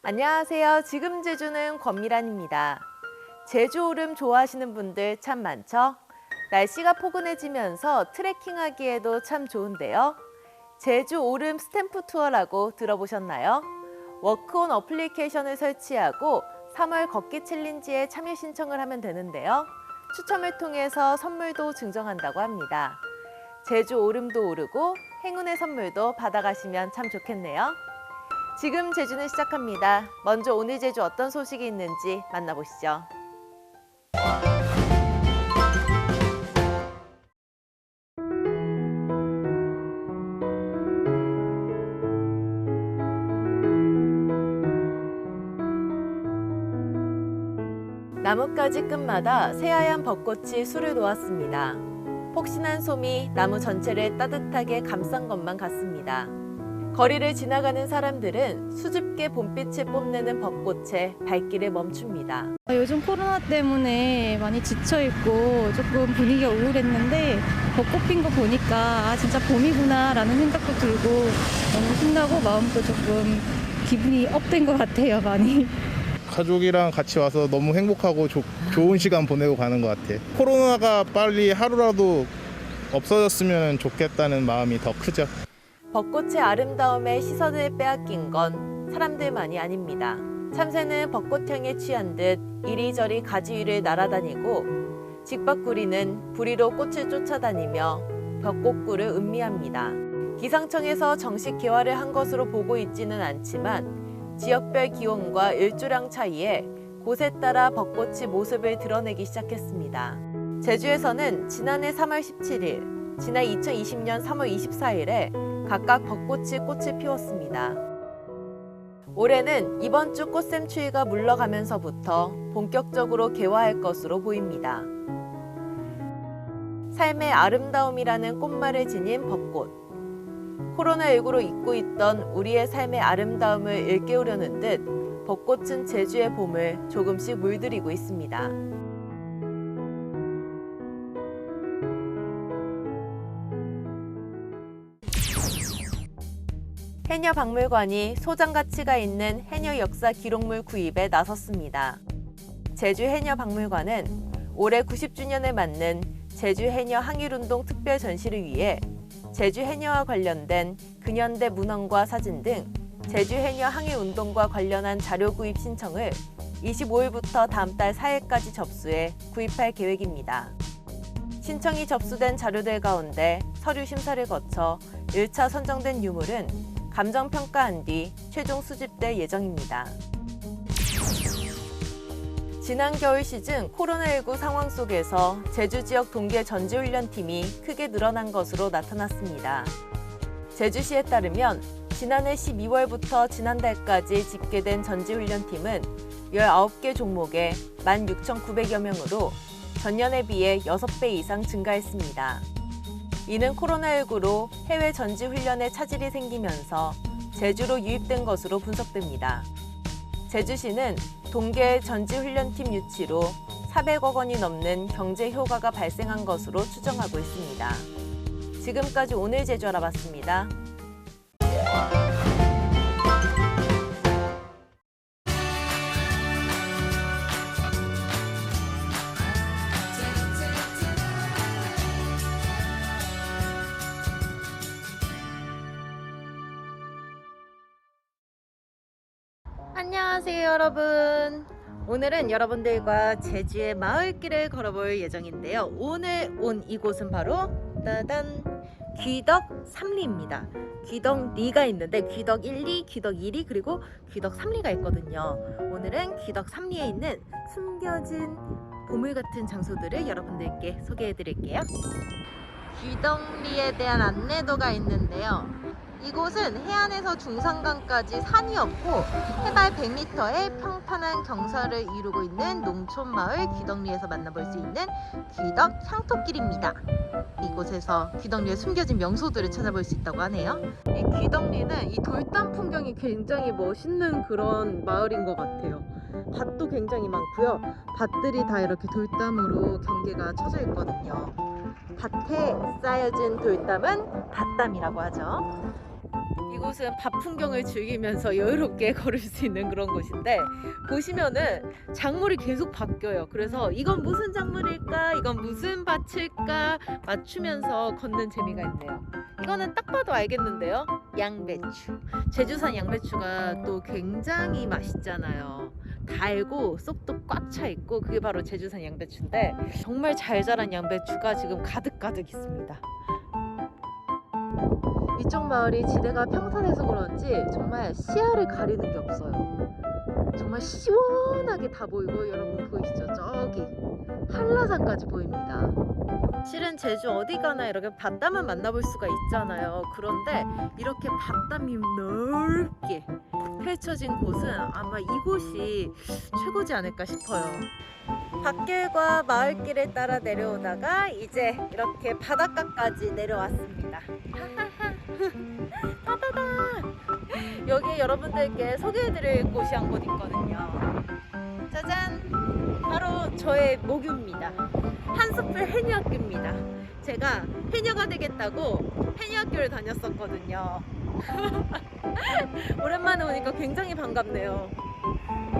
안녕하세요. 지금 제주는 권미란입니다. 제주 오름 좋아하시는 분들 참 많죠? 날씨가 포근해지면서 트레킹하기에도 참 좋은데요. 제주 오름 스탬프 투어라고 들어보셨나요? 워크온 어플리케이션을 설치하고 3월 걷기 챌린지에 참여 신청을 하면 되는데요. 추첨을 통해서 선물도 증정한다고 합니다. 제주 오름도 오르고 행운의 선물도 받아가시면 참 좋겠네요. 지금 제주는 시작합니다. 먼저 오늘 제주 어떤 소식이 있는지 만나보시죠. 나뭇가지 끝마다 새하얀 벚꽃이 술을 놓았습니다. 폭신한 솜이 나무 전체를 따뜻하게 감싼 것만 같습니다. 거리를 지나가는 사람들은 수줍게 봄빛을 뽐내는 벚꽃에 발길을 멈춥니다. 요즘 코로나 때문에 많이 지쳐있고 조금 분위기가 우울했는데 벚꽃 핀 거 보니까 진짜 봄이구나 라는 생각도 들고 너무 신나고 마음도 조금 기분이 업된 것 같아요, 많이. 가족이랑 같이 와서 너무 행복하고 좋은 시간 보내고 가는 것 같아요. 코로나가 빨리 하루라도 없어졌으면 좋겠다는 마음이 더 크죠. 벚꽃의 아름다움에 시선을 빼앗긴 건 사람들만이 아닙니다. 참새는 벚꽃향에 취한 듯 이리저리 가지 위를 날아다니고 직박구리는 부리로 꽃을 쫓아다니며 벚꽃꿀을 음미합니다. 기상청에서 정식 개화를 한 것으로 보고 있지는 않지만 지역별 기온과 일조량 차이에 곳에 따라 벚꽃이 모습을 드러내기 시작했습니다. 제주에서는 지난해 3월 17일, 지난 2020년 3월 24일에 각각 벚꽃이 꽃을 피웠습니다. 올해는 이번 주 꽃샘 추위가 물러가면서부터 본격적으로 개화할 것으로 보입니다. 삶의 아름다움이라는 꽃말을 지닌 벚꽃. 코로나19로 잊고 있던 우리의 삶의 아름다움을 일깨우려는 듯 벚꽃은 제주의 봄을 조금씩 물들이고 있습니다. 해녀박물관이 소장 가치가 있는 해녀 역사 기록물 구입에 나섰습니다. 제주 해녀박물관은 올해 90주년을 맞는 제주 해녀 항일운동 특별 전시를 위해 제주 해녀와 관련된 근현대 문헌과 사진 등 제주 해녀 항일운동과 관련한 자료 구입 신청을 25일부터 다음 달 4일까지 접수해 구입할 계획입니다. 신청이 접수된 자료들 가운데 서류 심사를 거쳐 1차 선정된 유물은 감정평가한 뒤 최종 수집될 예정입니다. 지난 겨울 시즌 코로나19 상황 속에서 제주 지역 동계 전지훈련팀이 크게 늘어난 것으로 나타났습니다. 제주시에 따르면 지난해 12월부터 지난달까지 집계된 전지훈련팀은 19개 종목에 16,900여 명으로 전년에 비해 6배 이상 증가했습니다. 이는 코로나19로 해외 전지훈련에 차질이 생기면서 제주로 유입된 것으로 분석됩니다. 제주시는 동계 전지훈련팀 유치로 400억 원이 넘는 경제 효과가 발생한 것으로 추정하고 있습니다. 지금까지 오늘 제주 알아봤습니다. 안녕하세요 여러분. 오늘은 여러분들과 제주의 마을길을 걸어볼 예정인데요. 오늘 온 이곳은 바로 따단 귀덕 3리입니다. 귀덕 리가 있는데 귀덕 1리, 귀덕 2리 그리고 귀덕 3리가 있거든요. 오늘은 귀덕 3리에 있는 숨겨진 보물 같은 장소들을 여러분들께 소개해 드릴게요. 귀덕리에 대한 안내도가 있는데요. 이곳은 해안에서 중산강까지 산이 없고 해발 100m의 평탄한 경사를 이루고 있는 농촌마을 귀덕리에서 만나볼 수 있는 귀덕 향토길입니다. 이곳에서 귀덕리에 숨겨진 명소들을 찾아볼 수 있다고 하네요. 이 귀덕리는 이 돌담 풍경이 굉장히 멋있는 그런 마을인 것 같아요. 밭도 굉장히 많고요. 밭들이 다 이렇게 돌담으로 경계가 쳐져 있거든요. 밭에 쌓여진 돌담은 밭담이라고 하죠. 이곳은 밭 풍경을 즐기면서 여유롭게 걸을 수 있는 그런 곳인데 보시면은 작물이 계속 바뀌어요. 그래서 이건 무슨 작물일까? 이건 무슨 밭일까? 맞추면서 걷는 재미가 있네요. 이거는 딱 봐도 알겠는데요. 양배추. 제주산 양배추가 또 굉장히 맛있잖아요. 달고 쏙도 꽉 차 있고 그게 바로 제주산 양배추인데 정말 잘 자란 양배추가 지금 가득가득 있습니다. 이쪽 마을이 지대가 평탄해서 그런지 정말 시야를 가리는 게 없어요. 정말 시원하게 다 보이고 여러분 보이시죠? 저기 한라산까지 보입니다. 실은 제주 어디 가나 이렇게 바다만 만나볼 수가 있잖아요. 그런데 이렇게 바다이 넓게 펼쳐진 곳은 아마 이곳이 최고지 않을까 싶어요. 밭길과 마을길을 따라 내려오다가 이제 이렇게 바닷가까지 내려왔습니다. 바다다! 여기 여러분들께 소개해드릴 곳이 한 곳 있거든요. 짜잔! 바로 저의 모교입니다. 한스풀 해녀학교입니다. 제가 해녀가 되겠다고 해녀학교를 다녔었거든요. 오랜만에 오니까 굉장히 반갑네요.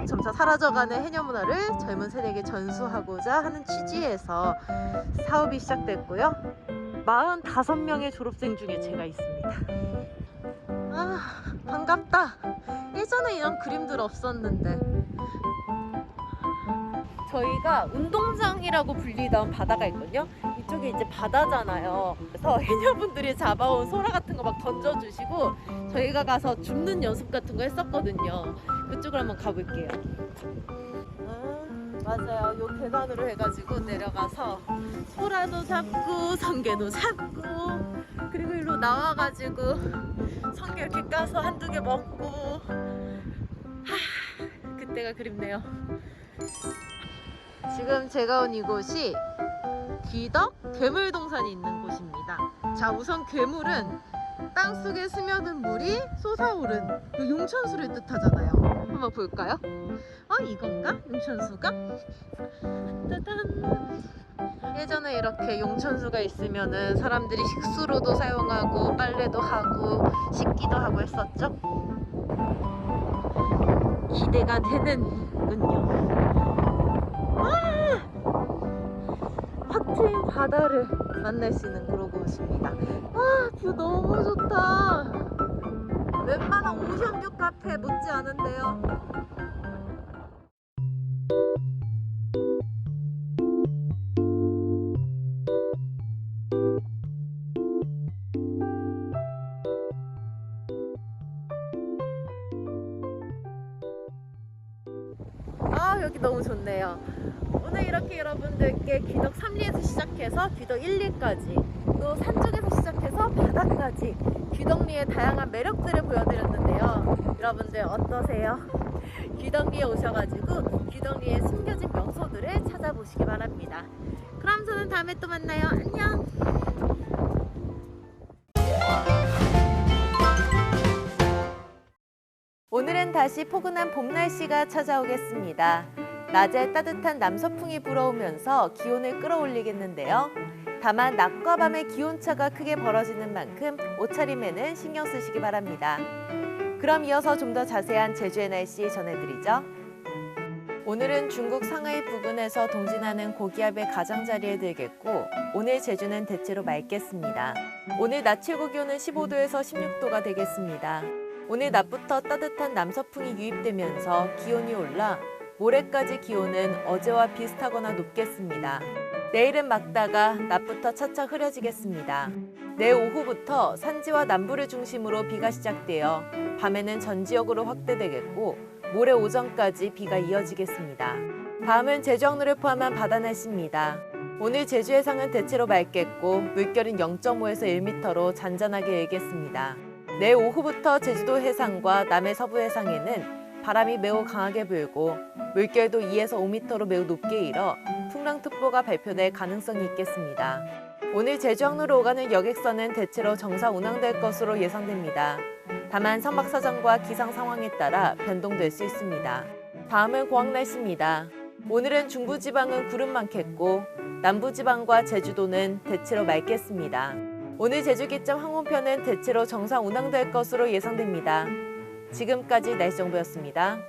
점차 사라져가는 해녀 문화를 젊은 세대에게 전수하고자 하는 취지에서 사업이 시작됐고요. 45명의 졸업생 중에 제가 있습니다. 아, 반갑다. 예전에 이런 그림들 없었는데. 저희가 운동장이라고 불리던 바다가 있거든요. 이쪽에 이제 바다잖아요. 그래서 해녀분들이 잡아온 소라 같은 거 막 던져주시고 저희가 가서 줍는 연습 같은 거 했었거든요. 그쪽으로 한번 가볼게요. 맞아요. 요 계단으로 해가지고 내려가서 소라도 잡고 성게도 잡고 그리고 이리로 나와가지고 성게 이렇게 까서 한두 개 먹고 그때가 그립네요. 지금 제가 온 이곳이 귀덕 괴물동산이 있는 곳입니다. 자, 우선 괴물은 땅속에 스며든 물이 솟아오른 그 용천수를 뜻하잖아요. 한번 볼까요? 이건가? 용천수가? 짜잔! 예전에 이렇게 용천수가 있으면은 사람들이 식수로도 사용하고 빨래도 하고 씻기도 하고 했었죠. 기대가 되는군요. 확 트인 바다를 만날 수 있는 그런 곳입니다. 와, 뷰 너무 좋다. 웬만한 오션뷰 카페 못지 않은데요. 여기 너무 좋네요. 오늘 이렇게 여러분들께 귀덕 3리에서 시작해서 귀덕 1리까지 또 산쪽에서 시작해서 바다까지 귀덕리의 다양한 매력들을 보여드렸는데요. 여러분들 어떠세요? 귀덕리에 오셔가지고 귀덕리의 숨겨진 명소들을 찾아보시기 바랍니다. 그럼 저는 다음에 또 만나요. 안녕! 오늘은 다시 포근한 봄 날씨가 찾아오겠습니다. 낮에 따뜻한 남서풍이 불어오면서 기온을 끌어올리겠는데요. 다만 낮과 밤의 기온차가 크게 벌어지는 만큼 옷차림에는 신경 쓰시기 바랍니다. 그럼 이어서 좀 더 자세한 제주의 날씨 전해드리죠. 오늘은 중국 상하이 부근에서 동진하는 고기압의 가장자리에 들겠고 오늘 제주는 대체로 맑겠습니다. 오늘 낮 최고 기온은 15도에서 16도가 되겠습니다. 오늘 낮부터 따뜻한 남서풍이 유입되면서 기온이 올라 모레까지 기온은 어제와 비슷하거나 높겠습니다. 내일은 맑다가 낮부터 차차 흐려지겠습니다. 내일 오후부터 산지와 남부를 중심으로 비가 시작되어 밤에는 전 지역으로 확대되겠고 모레 오전까지 비가 이어지겠습니다. 다음은 제주 항로를 포함한 바다 날씨입니다. 오늘 제주 해상은 대체로 맑겠고 물결은 0.5에서 1m로 잔잔하게 일겠습니다. 내일 오후부터 제주도 해상과 남해 서부 해상에는 바람이 매우 강하게 불고 물결도 2에서 5m로 매우 높게 일어 풍랑특보가 발표될 가능성이 있겠습니다. 오늘 제주 항로로 오가는 여객선은 대체로 정상 운항될 것으로 예상됩니다. 다만 선박 사정과 기상 상황에 따라 변동될 수 있습니다. 다음은 고항 날씨입니다. 오늘은 중부지방은 구름 많겠고 남부지방과 제주도는 대체로 맑겠습니다. 오늘 제주기점 항공편은 대체로 정상 운항될 것으로 예상됩니다. 지금까지 날씨 정보였습니다.